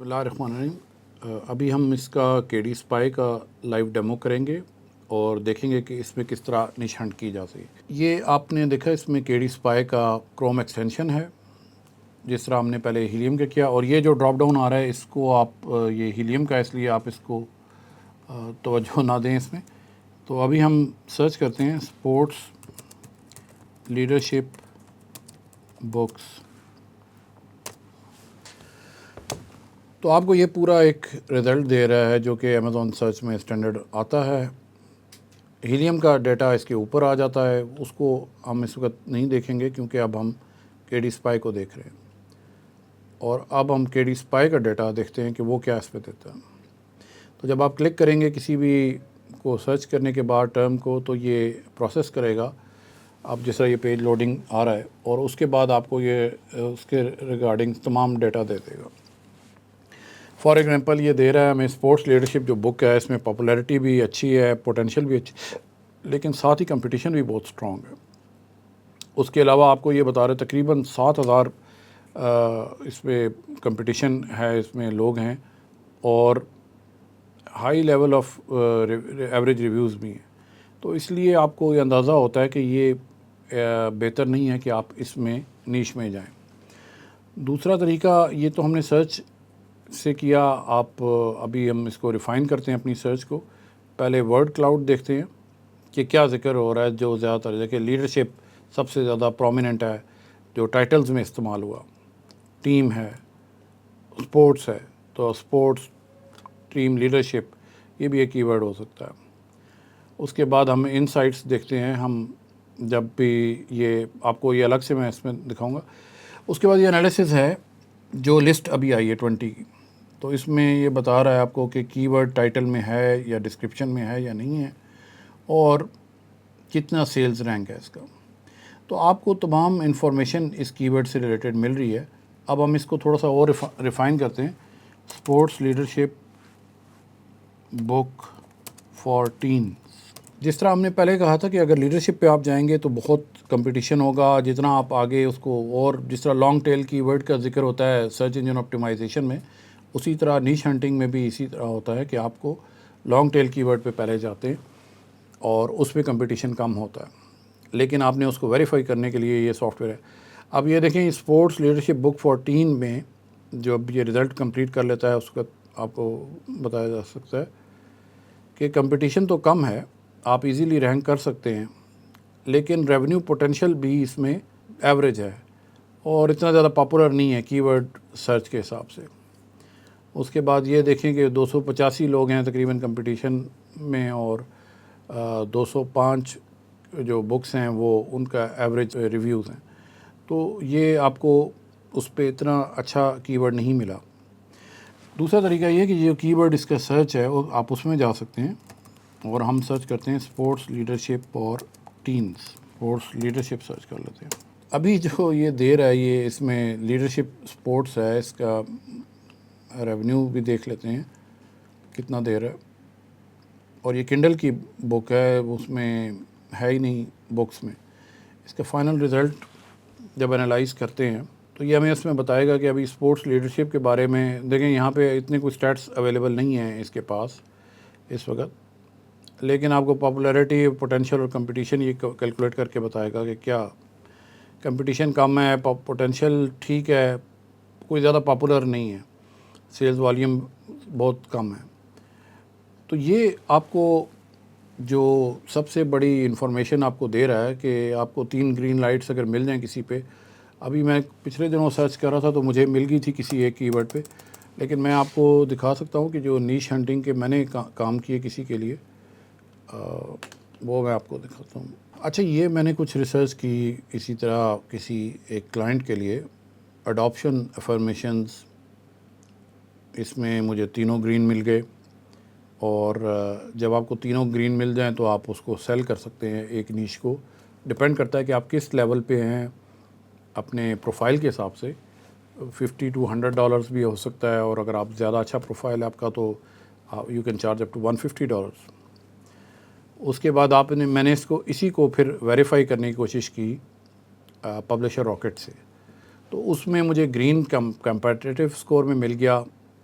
بسم اللہ الرحمن الرحیم۔ ابھی ہم اس کا کے ڈی اسپائی کا لائیو ڈیمو کریں گے اور دیکھیں گے کہ اس میں کس طرح نش ہنٹ کی جا سکے۔ یہ آپ نے دیکھا اس میں کے ڈی اسپائی کا کروم ایکسٹینشن ہے، جس طرح ہم نے پہلے ہیلیم کا کیا، اور یہ جو ڈراپ ڈاؤن آ رہا ہے اس کو آپ یہ ہیلیم کا اس لیے آپ اس کو توجہ نہ دیں اس میں۔ تو ابھی ہم سرچ کرتے ہیں اسپورٹس لیڈرشپ بکس، تو آپ کو یہ پورا ایک رزلٹ دے رہا ہے جو کہ امیزون سرچ میں اسٹینڈرڈ آتا ہے۔ ہیلیم کا ڈیٹا اس کے اوپر آ جاتا ہے، اس کو ہم اس وقت نہیں دیکھیں گے کیونکہ اب ہم کے ڈی اسپائی کو دیکھ رہے ہیں، اور اب ہم کے ڈی اسپائی کا ڈیٹا دیکھتے ہیں کہ وہ کیا اس پہ دیتا ہے۔ تو جب آپ کلک کریں گے کسی بھی کو سرچ کرنے کے بعد ٹرم کو، تو یہ پروسیس کرے گا، اب جس طرح یہ پیج لوڈنگ آ رہا ہے، اور اس کے بعد آپ کو یہ اس کے ریگارڈنگ تمام ڈیٹا دے دے گا۔ فار ایگزامپل یہ دے رہا ہے ہمیں اسپورٹس لیڈرشپ جو بک ہے، اس میں پاپولیرٹی بھی اچھی ہے، پوٹینشیل بھی اچھی ہے، لیکن ساتھ ہی کمپٹیشن بھی بہت اسٹرانگ ہے۔ اس کے علاوہ آپ کو یہ بتا رہے تقریباً 7,000 اس میں کمپٹیشن ہے، اس میں لوگ ہیں، اور high level of average reviews بھی ہیں۔ تو اس لیے آپ کو یہ اندازہ ہوتا ہے کہ یہ بہتر نہیں ہے کہ آپ اس میں نیش میں جائیں۔ دوسرا طریقہ، یہ تو ہم نے سرچ سے کیا، آپ ابھی ہم اس کو ریفائن کرتے ہیں اپنی سرچ کو۔ پہلے ورڈ کلاؤڈ دیکھتے ہیں کہ کیا ذکر ہو رہا ہے، جو زیادہ تر دیکھیں لیڈرشپ سب سے زیادہ پرومیننٹ ہے جو ٹائٹلز میں استعمال ہوا، ٹیم ہے، اسپورٹس ہے، تو اسپورٹس ٹیم لیڈرشپ یہ بھی ایک کی ورڈ ہو سکتا ہے۔ اس کے بعد ہم ان سائٹس دیکھتے ہیں، ہم جب بھی یہ آپ کو یہ الگ سے میں اس میں دکھاؤں گا۔ اس کے بعد یہ انالیسز ہے جو لسٹ ابھی آئی ہے 20 کی، تو اس میں یہ بتا رہا ہے آپ کو کہ کی ورڈ ٹائٹل میں ہے یا ڈسکرپشن میں ہے یا نہیں ہے، اور کتنا سیلز رینک ہے اس کا۔ تو آپ کو تمام انفارمیشن اس کی ورڈ سے ریلیٹڈ مل رہی ہے۔ اب ہم اس کو تھوڑا سا اور ریفائن کرتے ہیں۔ Sports leadership book for teens, جس طرح ہم نے پہلے کہا تھا کہ اگر لیڈرشپ پہ آپ جائیں گے تو بہت کمپٹیشن ہوگا، جتنا آپ آگے اس کو، اور جس طرح لانگ ٹیل کی ورڈ کا ذکر ہوتا ہے سرچ انجن آپٹیمائزیشن میں، اسی طرح نیش ہنٹنگ میں بھی اسی طرح ہوتا ہے کہ آپ کو لانگ ٹیل کی ورڈ پہ پہلے جاتے ہیں اور اس پہ کمپٹیشن کم ہوتا ہے، لیکن آپ نے اس کو ویریفائی کرنے کے لیے یہ سافٹ ویئر ہے۔ اب یہ دیکھیں اسپورٹس لیڈرشپ بک 14 میں جو اب یہ رزلٹ کمپلیٹ کر لیتا ہے، اس کا آپ کو بتایا جا سکتا ہے کہ کمپٹیشن تو کم ہے، آپ ایزیلی رینک کر سکتے ہیں، لیکن ریونیو پوٹینشیل بھی اس میں ایوریج ہے اور اتنا زیادہ پاپولر نہیں ہے کی ورڈ سرچ کے حساب سے۔ اس کے بعد یہ دیکھیں کہ 285 لوگ ہیں تقریباً کمپٹیشن میں، اور 205 جو بکس ہیں وہ ان کا ایوریج ریویوز ہیں۔ تو یہ آپ کو اس پہ اتنا اچھا کی ورڈ نہیں ملا۔ دوسرا طریقہ یہ ہے کہ جو کی ورڈ اس کا سرچ ہے وہ آپ اس میں جا سکتے ہیں، اور ہم سرچ کرتے ہیں اسپورٹس لیڈرشپ اور ٹینز، اسپورٹس لیڈرشپ سرچ کر لیتے ہیں۔ ابھی جو یہ دے رہا ہے، یہ اس میں لیڈرشپ اسپورٹس ہے، اس کا ریونیو بھی دیکھ لیتے ہیں کتنا دے رہا ہے، اور یہ کنڈل کی بک ہے، اس میں ہے ہی نہیں بکس میں۔ اس کا فائنل رزلٹ جب انالائز کرتے ہیں تو یہ ہمیں اس میں بتائے گا کہ ابھی اسپورٹس لیڈرشپ کے بارے میں دیکھیں، یہاں پہ اتنے کوئی اسٹیٹس اویلیبل نہیں ہیں اس کے پاس اس وقت، لیکن آپ کو پاپولیرٹی، پوٹینشیل اور کمپٹیشن یہ کیلکولیٹ کر کے بتائے گا کہ کیا کمپٹیشن کم ہے، پوٹینشیل ٹھیک ہے، کوئی زیادہ پاپولر نہیں ہے، سیلز والیوم بہت کم ہے۔ تو یہ آپ کو جو سب سے بڑی انفارمیشن آپ کو دے رہا ہے کہ آپ کو 3 گرین لائٹس اگر مل جائیں کسی پہ، ابھی میں پچھلے دنوں سرچ کر رہا تھا تو مجھے مل گئی تھی کسی ایک کی ورڈ پہ، لیکن میں آپ کو دکھا سکتا ہوں کہ جو نیش ہنٹنگ کے میں نے کام کیے کسی کے لیے، وہ میں آپ کو دکھاتا ہوں۔ اچھا، یہ میں نے کچھ ریسرچ کی اسی طرح کسی ایک کلائنٹ کے لیے، اڈاپشن افرمیشنز، اس میں مجھے تینوں گرین مل گئے، اور جب آپ کو تینوں گرین مل جائیں تو آپ اس کو سیل کر سکتے ہیں ایک نیش کو۔ ڈپینڈ کرتا ہے کہ آپ کس لیول پہ ہیں اپنے پروفائل کے حساب سے، $50 to $100 بھی ہو سکتا ہے، اور اگر آپ زیادہ اچھا پروفائل ہے آپ کا تو you can charge up to $150۔ اس کے بعد میں نے اسی کو پھر ویریفائی کرنے کی کوشش کی پبلشر راکٹ سے، تو اس میں مجھے گرین کمپیٹیٹیو اسکور میں مل گیا،